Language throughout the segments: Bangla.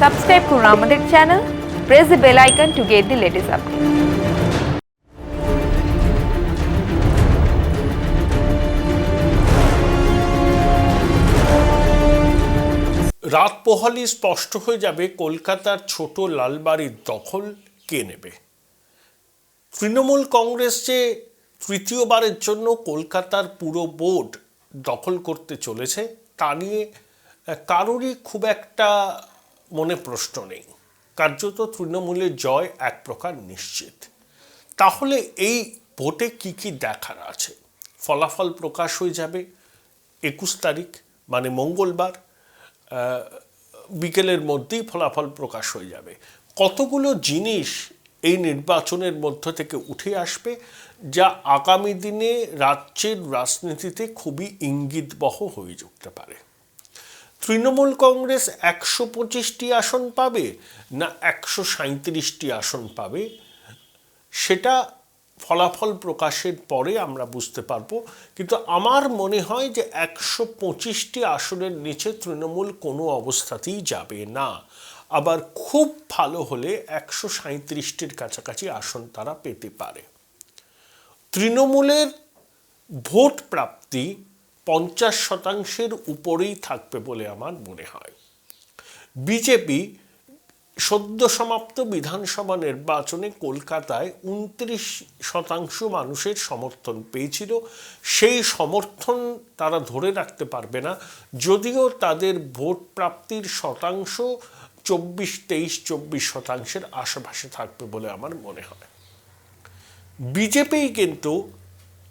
সাবস্ক্রাইব করুন আমাদের channel, press the bell icon to get the latest update. রাত পোহালেই স্পষ্ট হয়ে যাবে কলকাতার ছোট লালবাড়ির দখল কে নেবে। তৃণমূল কংগ্রেস যে তৃতীয়বারের জন্য কলকাতার পুরো বোর্ড দখল করতে চলেছে তা নিয়ে কারোরই খুব একটা মনে প্রশ্ন নেই। কার্যত তৃণমূলের জয় এক প্রকার নিশ্চিত। তাহলে এই ভোটে কি কি দেখার আছে? ফলাফল প্রকাশ হয়ে যাবে 21 তারিখ মানে মঙ্গলবার বিকেলের মধ্যেই ফলাফল প্রকাশ হয়ে যাবে। কতগুলো জিনিস এই নির্বাচনের মধ্য থেকে উঠে আসবে যা আগামী দিনে রাজ্যের রাজনীতিতে খুবই ইঙ্গিতবহ হয়ে উঠতে পারে। তৃণমূল কংগ্রেস 125টি আসন পাবে না 137টি আসন পাবে, সেটা ফলাফল প্রকাশের পরে আমরা বুঝতে পারবো। কিন্তু আমার মনে হয় যে 125টি আসনের নিচে তৃণমূল কোনো অবস্থাতেই যাবে না। আবার খুব ভালো হলে 137টির কাছাকাছি আসন তারা পেতে পারে। তৃণমূলের ভোট প্রাপ্তি 50% উপরেই থাকবে বলে আমার মনে হয়। বিজেপি সদ্য সমাপ্ত বিধানসভা নির্বাচনে কলকাতায় 29% মানুষের সমর্থন পেয়েছিল। সেই সমর্থন তারা ধরে রাখতে পারবে না, যদিও তাদের ভোট প্রাপ্তির শতাংশ 24-23-24% আশেপাশে থাকবে বলে আমার মনে হয়। বিজেপি কিন্তু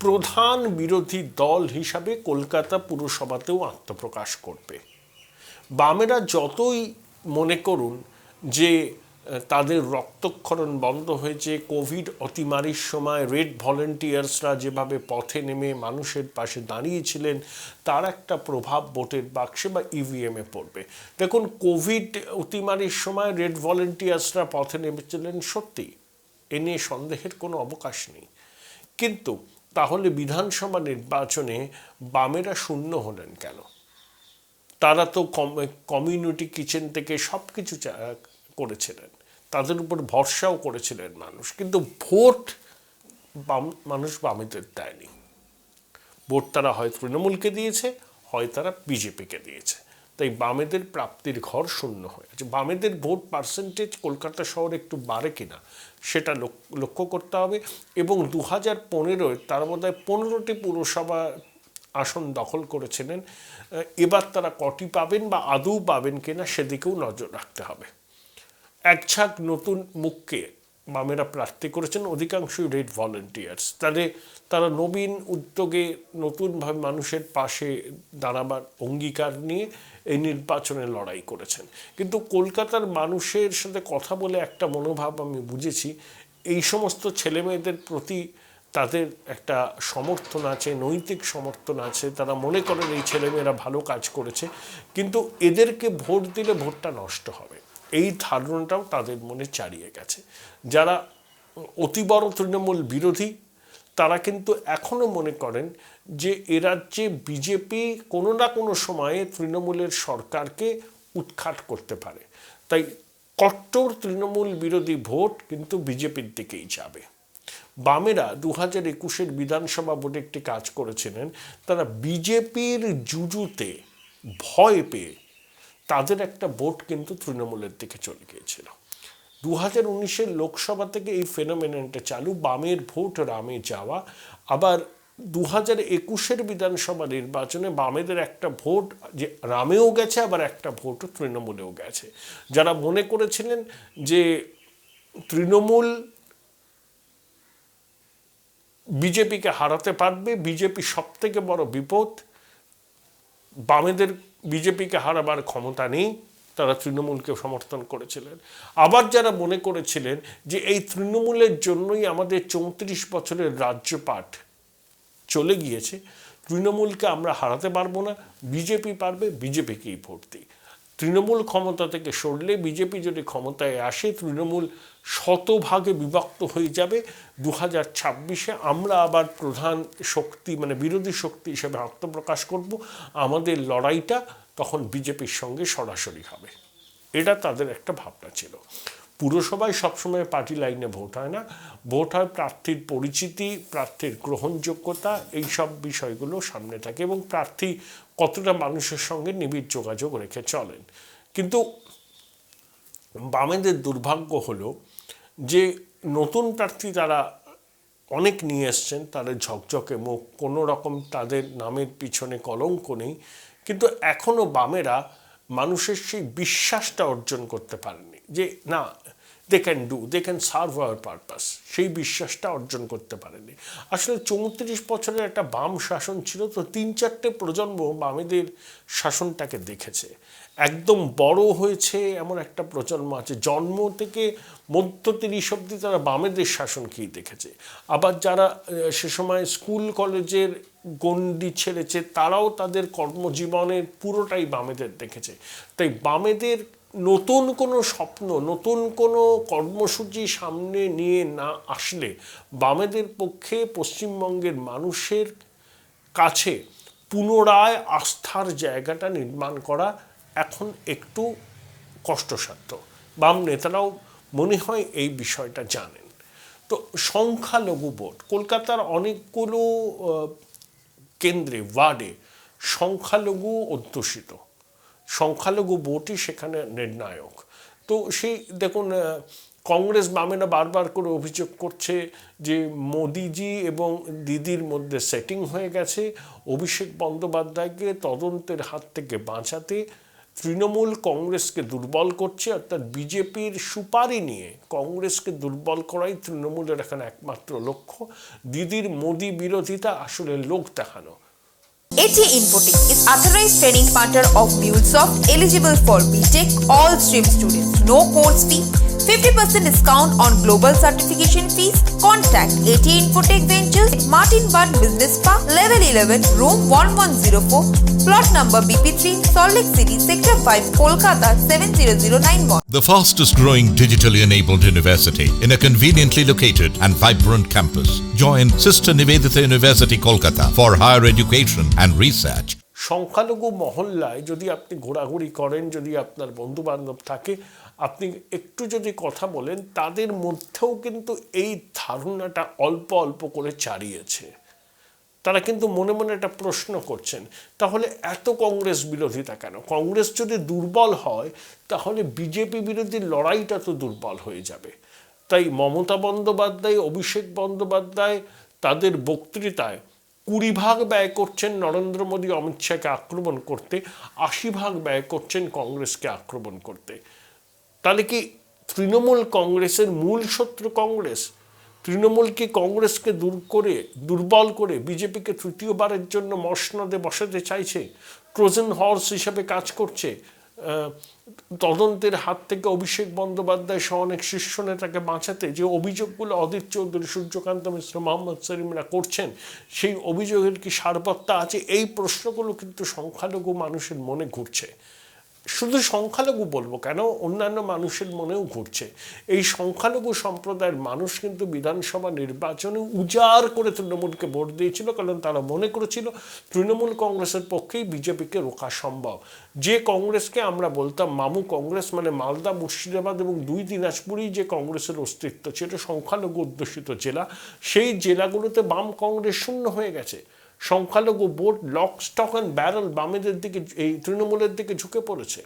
প্রধান বিরোধী দল হিসাবে কলকাতা পুরসভাতেও আত্মপ্রকাশ করবে। বামেরা যতই মনে করুন যে তাদের রক্তক্ষরণ বন্ধ হয়েছে, কোভিড অতিমারির সময় রেড ভলেন্টিয়ার্সরা যেভাবে পথে নেমে মানুষের পাশে দাঁড়িয়েছিলেন তার একটা প্রভাব ভোটের বাক্সে বা ইভিএমে পড়বে। দেখুন, কোভিড অতিমারির সময় রেড ভলেন্টিয়ার্সরা পথে নেমেছিলেন সত্যি, এ নিয়ে সন্দেহের কোনো অবকাশ নেই। কিন্তু তাহলে বিধানসভা নির্বাচনে বামেরা শূন্য হলেন কেন? তারা তো কমিউনিটি কিচেন থেকে সব কিছু করেছিলেন, তাদের উপর ভরসাও করেছিলেন মানুষ, কিন্তু ভোট মানুষ বামেদের দেয়নি। ভোট তারা হয় তৃণমূলকে দিয়েছে, হয় তারা বিজেপিকে দিয়েছে। তাই বামেদের প্রাপ্তির ঘর শূন্য হয়েছে। বামেদের ভোট পার্সেন্টেজ কলকাতা শহরে একটু বাড়ে কিনা সেটা লক্ষ্য করতে হবে। এবং 2015-য় তার মধ্যে 15টি পুরসভা আসন দখল করেছিলেন। এবার তারা কটি পাবেন বা আদৌ পাবেন কিনা সেদিকেও নজর রাখতে হবে। এক ঝাঁক নতুন মুখকে বামেরা প্রার্থী করেছেন, অধিকাংশই রেড ভলেন্টিয়ার্স। তারা নবীন উদ্যোগে নতুনভাবে মানুষের পাশে দাঁড়াবার অঙ্গীকার নিয়ে এই নির্বাচনে লড়াই করেছেন। কিন্তু কলকাতার মানুষের সাথে কথা বলে একটা মনোভাব আমি বুঝেছি, এই সমস্ত ছেলেমেয়েদের প্রতি তাদের একটা সমর্থন আছে, নৈতিক সমর্থন আছে। তারা মনে করেন এই ছেলেমেয়েরা ভালো কাজ করেছে, কিন্তু এদেরকে ভোট দিলে ভোটটা নষ্ট হবে, এই ধারণাটাও তাদের মনে চারিয়ে গেছে। যারা অতিবড় তৃণমূল বিরোধী তারা কিন্তু এখনও মনে করেন যে এ রাজ্যে বিজেপি কোনো না কোনো সময়ে তৃণমূলের সরকারকে উৎখাত করতে পারে। তাই কট্টর তৃণমূল বিরোধী ভোট কিন্তু বিজেপির দিকেই যাবে। বামেরা 2021-এর বিধানসভা ভোটে একটি কাজ করেছিলেন, তারা বিজেপির জুজুতে ভয় পেয়ে তাদের একটা ভোট কিন্তু তৃণমূলের দিকে চলে গিয়েছিল। 2019-এর লোকসভা থেকে এই ফেনোমেননটা চালু, বামের ভোট রামে যাওয়া। আবার 2021-এর বিধানসভা নির্বাচনে বামেদের একটা ভোট যে রামেও গেছে, আবার একটা ভোটও তৃণমূলেও গেছে। যারা মনে করেছিলেন যে তৃণমূল বিজেপিকে হারাতে পারবে, বিজেপি সব থেকে বড় বিপদ, বামেদের বিজেপিকে হারাবার ক্ষমতা নেই, তারা তৃণমূলকে সমর্থন করেছিলেন। আবার যারা মনে করেছিলেন যে এই তৃণমূলের জন্যই আমাদের 34 বছরের রাজ্যপাট চলে গিয়েছে, তৃণমূলকে আমরা হারাতে পারবো না, বিজেপি পারবে, বিজেপিকেই ভোট দিই। তৃণমূল ক্ষমতা থেকে সরলে, বিজেপি যদি ক্ষমতায় আসে, তৃণমূল শতভাগে বিভক্ত হয়ে যাবে। 2026-এ আমরা আবার প্রধান শক্তি মানে বিরোধী শক্তি হিসেবে আত্মপ্রকাশ করব। আমাদের লড়াইটা তখন বিজেপির সঙ্গে সরাসরি হবে। এটা তাদের একটা ভাবনা ছিল। পুরসভায় সবসময় পার্টি লাইনে ভোট হয় না, ভোট হয় প্রার্থীর পরিচিতি, প্রার্থীর গ্রহণযোগ্যতা, এই সব বিষয়গুলো সামনে থাকে এবং প্রার্থী কতটা মানুষের সঙ্গে নিবিড় যোগাযোগ রেখে চলেন। কিন্তু বামেদের দুর্ভাগ্য হলো যে নতুন প্রার্থী তারা অনেক নিয়ে এসছেন, তাদের ঝকঝকে মুখ, কোনো রকম তাদের নামের পিছনে কলঙ্ক নেই, কিন্তু এখনও বামেরা মানুষের সেই বিশ্বাসটা অর্জন করতে পারেনি যে না, they can do, they can serve our purpose, সেই বিশ্বাসটা অর্জন করতে পারেনি। আসলে 34 বছরের একটা বাম শাসন ছিল, তো 3-4টে প্রজন্ম বামেদের শাসনটাকে দেখেছে। একদম বড় হয়েছে এমন একটা প্রজন্ম আছে, জন্ম থেকে মধ্য 30 অব্দি তারা বামেদের শাসনকেই দেখেছে। আবার যারা সে সময় স্কুল কলেজের গণ্ডি ছেড়েছে তারাও তাদের কর্মজীবনের পুরোটাই বামেদের দেখেছে। তাই বামেদের নতুন কোনো স্বপ্ন, নতুন কোনো কর্মসূচি সামনে নিয়ে না আসলে বামেদের পক্ষে পশ্চিমবঙ্গের মানুষের কাছে পুনরায় আস্থার জায়গাটা নির্মাণ করা এখন একটু কষ্টসাধ্য। বাম নেতারাও মনে হয় এই বিষয়টা জানেন। তো সংখ্যালঘু ভোট, কলকাতার অনেকগুলো কেন্দ্রে, ওয়ার্ডে সংখ্যালঘু অধ্যুষিত, সংখ্যালঘু ভোটই সেখানে নির্ণায়ক। তো সেই দেখুন, কংগ্রেস বামেরা বারবার করে অভিযোগ করছে যে মোদিজি এবং দিদির মধ্যে সেটিং হয়ে গেছে, অভিষেক বন্দ্যোপাধ্যায়কে তদন্তের হাত থেকে বাঁচাতে তৃণমূল কংগ্রেসকে দুর্বল করছে, অর্থাৎ বিজেপির সুপারি নিয়ে কংগ্রেসকে দুর্বল করাই তৃণমূলের এখন একমাত্র লক্ষ্য। দিদির মোদি বিরোধিতা আসলে লোক দেখানো। AT Infotech is authorized training partner of MuleSoft, eligible for BTech all stream students. No course fee, 50% discount on global certification fees. Contact AT Infotech Ventures, Martin Bund Business Park, level 11, room 1104, plot number BP3, Salt Lake City, sector 5, Kolkata 70091. The fastest growing digitally enabled university in a conveniently located and vibrant campus. Join Sister Nivedita University, Kolkata for higher education and research. সংখ্যালঘু মহল্লায় যদি আপনি ঘোরাঘুরি করেন, যদি আপনার বন্ধু বান্ধব থাকে, আপনি একটু যদি কথা বলেন, তাদের মধ্যেও কিন্তু এই ধারণাটা অল্প অল্প করে চারিয়েছে। তারা কিন্তু মনে মনে একটা প্রশ্ন করছেন, তাহলে এত কংগ্রেস বিরোধিতা কেন? কংগ্রেস যদি দুর্বল হয় তাহলে বিজেপি বিরোধী লড়াইটা তো দুর্বল হয়ে যাবে। তাই মমতা বন্দ্যোপাধ্যায়, অভিষেক বন্দ্যোপাধ্যায় তাদের বক্তৃতায় 20 ভাগ ব্যয় করছেন নরেন্দ্র মোদী অমিত শাহকে আক্রমণ করতে, 80 ভাগ ব্যয় করছেন কংগ্রেসকে আক্রমণ করতে। তাহলে কি তৃণমূল কংগ্রেসের মূল শত্রু কংগ্রেস? তৃণমূল কি কংগ্রেসকে দুর্বল করে বিজেপিকে তৃতীয়বারের জন্য মসনদে বসাতে চাইছে? ট্রোজান হর্স হিসাবে কাজ করছে? তদন্তের হাত থেকে অভিষেক বন্দ্যোপাধ্যায় সহ অনেক শীর্ষ নেতাকে বাঁচাতে যে অভিযোগগুলো অদিত চৌধুরী, সূর্যকান্ত মিশ্র, মোহাম্মদ সেলিমরা করছেন, সেই অভিযোগের কি সারবত্তা আছে? এই প্রশ্নগুলো কিন্তু সংখ্যালঘু মানুষের মনে ঘুরছে। শুধু সংখ্যালঘু বলবো কেন, অন্যান্য মানুষের মনেও ঘুরছে। এই সংখ্যালঘু সম্প্রদায়ের মানুষ কিন্তু বিধানসভা নির্বাচনে উজাড় করে তৃণমূলকে ভোট দিয়েছিল, কারণ তারা মনে করেছিল তৃণমূল কংগ্রেসের পক্ষেই বিজেপিকে রোকা সম্ভব। যে কংগ্রেসকে আমরা বলতাম মামু কংগ্রেস, মানে মালদা, মুর্শিদাবাদ এবং 2 দিনাজপুরেই যে কংগ্রেসের অস্তিত্ব ছিল, সংখ্যালঘু অধ্যুষিত জেলা, সেই জেলাগুলোতে বাম কংগ্রেস শূন্য হয়ে গেছে। সংখ্যালঘু vote lock stock and barrel বামেদের দিকে, এই তৃণমূলের দিকে ঝুঁকে পড়েছে।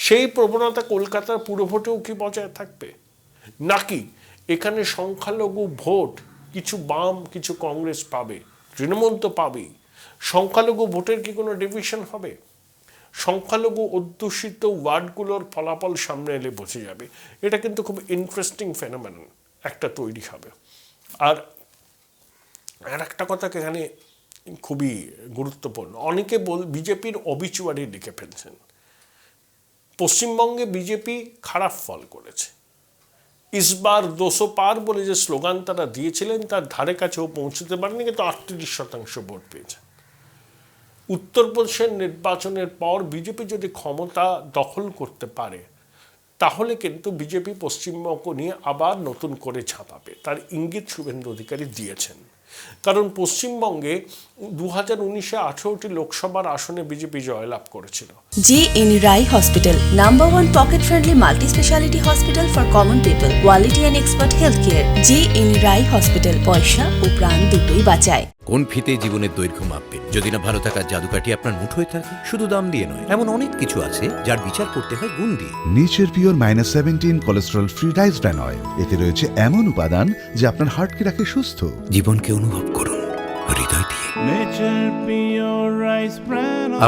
সেই প্রবণতা কলকাতার পুরভোটেও কি বজায় থাকবে? নাকি এখানে সংখ্যালঘু ভোট কিছু বাম কিছু কংগ্রেস পাবে, তৃণমূল তো পাবেই, সংখ্যালঘু ভোটের কি কোনো ডিভিশন হবে? সংখ্যালঘু অধ্যুষিত ওয়ার্ডগুলোর ফলাফল সামনে এলে বোঝা যাবে। এটা কিন্তু খুব ইন্টারেস্টিং ফেনোমেনন একটা তৈরি হবে। আর একটা কথা এখানে খুবই গুরুত্বপূর্ণ, অনেকে বিজেপির অবিচুয়ারি লিখে ফেলছেন। পশ্চিমবঙ্গে বিজেপি খারাপ ফল করেছে, ইসবার 200 পার বলে যে স্লোগান তারা দিয়েছিলেন তার ধারে কাছেও পৌঁছতে পারেনি, কিন্তু 38% ভোট পেয়েছে। উত্তরপ্রদেশের নির্বাচনের পর বিজেপি যদি ক্ষমতা দখল করতে পারে তাহলে কিন্তু বিজেপি পশ্চিমবঙ্গ নিয়ে আবার নতুন করে ঝাঁপাবে, তার ইঙ্গিত শুভেন্দু অধিকারী দিয়েছেন। কারণ পশ্চিমবঙ্গে 2019-এ 18টি লোকসভার আসনে বিজেপি জয়লাভ করেছিল। JN Rai Hospital, #1 pocket-friendly multi-speciality hospital for common people, quality and expert healthcare. JN Rai Hospital, পয়সা ও প্রাণ দুটোই বাঁচায়। কোন ফিতে জীবনের দৈর্ঘ্য মাপবেন? যদি না ভালো থাকার জাদুকাঠি আপনার মুঠোয় থাকে, শুধু দাম দিয়ে নয়, এমন অনেক কিছু আছে যার বিচার করতে হয় গুণ দিয়ে। Nature pure -17 cholesterol free rice bran oil, এতে রয়েছে এমন উপাদান যা আপনার হার্টকে রাখে সুস্থ। জীবনকে অনুভব করুন হৃদয় দিয়ে।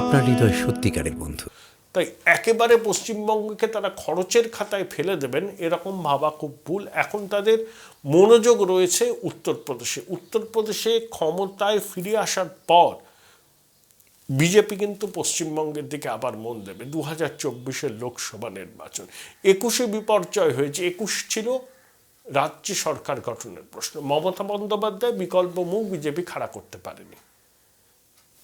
আপনার হৃদয় সত্যিকারের বন্ধু। তাই একেবারে পশ্চিমবঙ্গকে তারা খরচের খাতায় ফেলে দেবেন এরকম ভাবা খুব ভুল। এখন তাদের মনোযোগ রয়েছে উত্তরপ্রদেশে। উত্তরপ্রদেশে ক্ষমতায় ফিরে আসার পর বিজেপি কিন্তু পশ্চিমবঙ্গের দিকে আবার মন দেবে। 2024-এর লোকসভা নির্বাচন, 21-এ বিপর্যয় হয়েছে। 21 ছিল রাজ্যে সরকার গঠনের প্রশ্ন। মমতা বন্দ্যোপাধ্যায় বিকল্প মুখ বিজেপি খাড়া করতে পারেনি।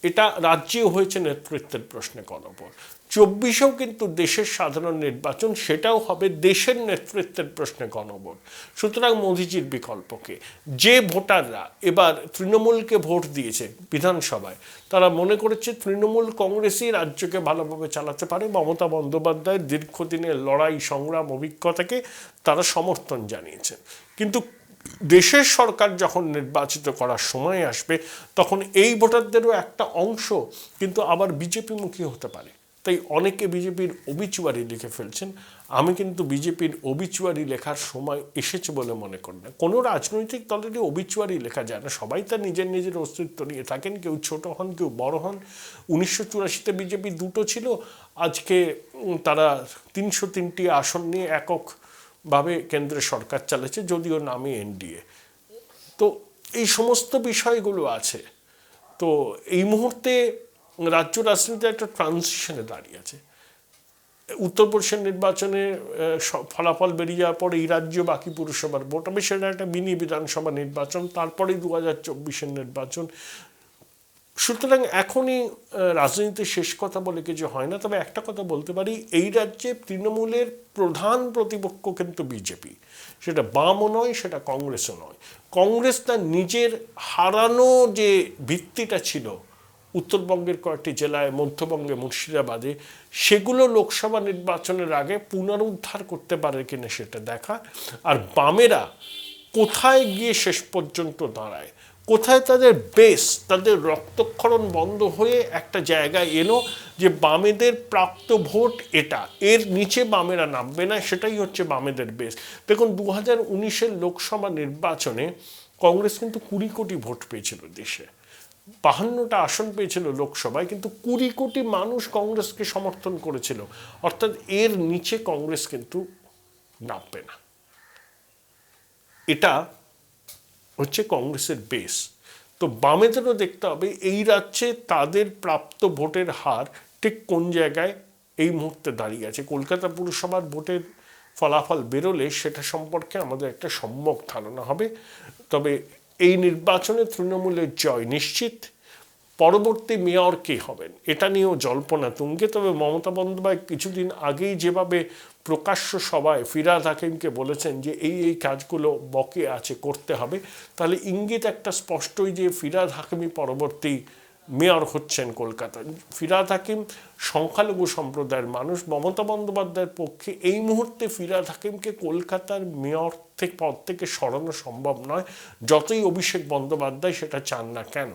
এটা রাজ্যেও হয়েছে নেতৃত্বের প্রশ্নে গণভোট। 24-এও কিন্তু দেশের সাধারণ নির্বাচন, সেটাও হবে দেশের নেতৃত্বের প্রশ্নে গণভোট। সুতরাং মোদিজির বিকল্পকে যে ভোটাররা এবার তৃণমূলকে ভোট দিয়েছে বিধানসভায়, তারা মনে করেছে তৃণমূল কংগ্রেসই রাজ্যকে ভালোভাবে চালাতে পারে। মমতা বন্দ্যোপাধ্যায়ের দীর্ঘদিনের লড়াই সংগ্রাম অভিজ্ঞতাকে তারা সমর্থন জানিয়েছেন। কিন্তু দেশের সরকার যখন নির্বাচিত করার সময় আসবে, তখন এই ভোটারদেরও একটা অংশ কিন্তু আবার বিজেপিমুখী হতে পারে। তাই অনেকে বিজেপির অবিচুয়ারি লিখে ফেলছেন। আমি কিন্তু বিজেপির অবিচুয়ারি লেখার সময় এসেছে বলে মনে করি না। কোনো রাজনৈতিক দলেরই অবিচুয়ারি লেখা যায় না। সবাই তার নিজের নিজের অস্তিত্ব নিয়ে থাকেন, কেউ ছোট হন কেউ বড় হন। 1984-তে বিজেপি দুটো ছিল, আজকে তারা 303টি আসন নিয়ে এককভাবে কেন্দ্রে সরকার চালাচ্ছে, যদিও নামে এনডিএ। তো এই সমস্ত বিষয়গুলো আছে। তো এই মুহূর্তে রাজ্য রাজনীতিতে একটা ট্রানজিশনে দাঁড়িয়ে আছে। উত্তরপ্রদেশের নির্বাচনে ফলাফল বেরিয়ে যাওয়ার পরে এই রাজ্য বাকি পুরসভার ভোট হবে, সেটা একটা মিনি বিধানসভা নির্বাচন, তারপরেই 2024-এর নির্বাচন। সুতরাং এখনই রাজনীতির শেষ কথা বলে কিছু হয় না। তবে একটা কথা বলতে পারি, এই রাজ্যে তৃণমূলের প্রধান প্রতিপক্ষ কিন্তু বিজেপি। সেটা বামও নয়, সেটা কংগ্রেসও নয়। কংগ্রেস তার নিজের হারানো যে ভিত্তিটা ছিল উত্তরবঙ্গের কয়েকটি জেলায়, মধ্যবঙ্গে মুর্শিদাবাদে, সেগুলো লোকসভা নির্বাচনের আগে পুনরুদ্ধার করতে পারে কিনা সেটা দেখা। আর বামেরা কোথায় গিয়ে শেষ পর্যন্ত দাঁড়ায়, কোথায় তাদের বেস, তাদের রক্তক্ষরণ বন্ধ হয়ে একটা জায়গায় এলো যে বামেদের প্রাপ্ত ভোট এটা, এর নিচে বামেরা নামবে না, সেটাই হচ্ছে বামেদের বেস। দেখুন 2019-এর লোকসভা নির্বাচনে কংগ্রেস কিন্তু 20 কোটি ভোট পেয়েছিল দেশে, 52টা আসন পেয়েছিল লোকসভায়, কিন্তু 20 কোটি মানুষ কংগ্রেসকে সমর্থন করেছিল। অর্থাৎ এর নিচে কংগ্রেস কিন্তু নামবে না। এটা হচ্ছে কংগ্রেসের বেস। তো বামেদেরও দেখতে হবে এই রাজ্যে তাদের প্রাপ্ত ভোটের হার ঠিক কোন জায়গায় এই মুহূর্তে দাঁড়িয়ে আছে। কলকাতা পুরসভার ভোটের ফলাফল বেরোলে সেটা সম্পর্কে আমাদের একটা সম্যক ধারণা হবে। তবে এই নির্বাচনে তৃণমূলের জয় নিশ্চিত। পরবর্তী মেয়র কে হবেন এটা নিয়েও জল্পনা তুঙ্গে। তবে মমতা বন্দ্যোপাধ্যায় কিছুদিন আগেই যেভাবে প্রকাশ্য সভায় ফিরহাদ হাকিমকে বলেছেন যে এই কাজগুলো বকে আছে, করতে হবে, তাহলে ইঙ্গিত একটা স্পষ্টই যে ফিরহাদ হাকিমই পরবর্তী মেয়র হচ্ছেন কলকাতায়। ফিরহাদ হাকিম সংখ্যালঘু সম্প্রদায়ের মানুষ। মমতা বন্দ্যোপাধ্যায়ের পক্ষে এই মুহূর্তে ফিরহাদ হাকিমকে কলকাতার মেয়র পদ থেকে সরানো সম্ভব নয়, যতই অভিষেক বন্দ্যোপাধ্যায় সেটা চান না কেন।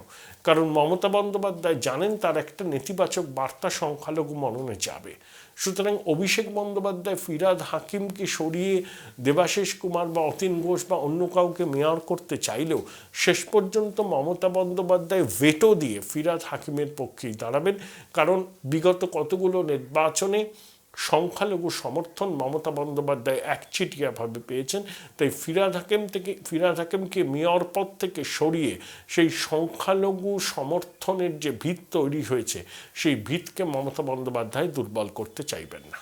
কারণ মমতা বন্দ্যোপাধ্যায় জানেন তার একটা নেতিবাচক বার্তা সংখ্যালঘু মননে যাবে। সুতরাং অভিষেক বন্দ্যোপাধ্যায় ফিরহাদ হাকিমকে সরিয়ে দেবাশিস কুমার বা অতীন ঘোষ বা অন্য কাউকে মেয়র করতে চাইলেও শেষ পর্যন্ত মমতা বন্দ্যোপাধ্যায় ভেটো দিয়ে ফিরহাদ হাকিমের পক্ষেই দাঁড়াবেন। কারণ বিগত কতগুলো নির্বাচনে সংখ্যালঘু সমর্থন মমতা বন্দ্যোপাধ্যায় একচেটিয়াভাবে পেয়েছেন। তাই ফিরহাদ হাকিমকে মেয়র পদ থেকে সরিয়ে সেই সংখ্যালঘু সমর্থনের যে ভিত তৈরি হয়েছে, সেই ভিতকে মমতা বন্দ্যোপাধ্যায় দুর্বল করতে চাইবেন না।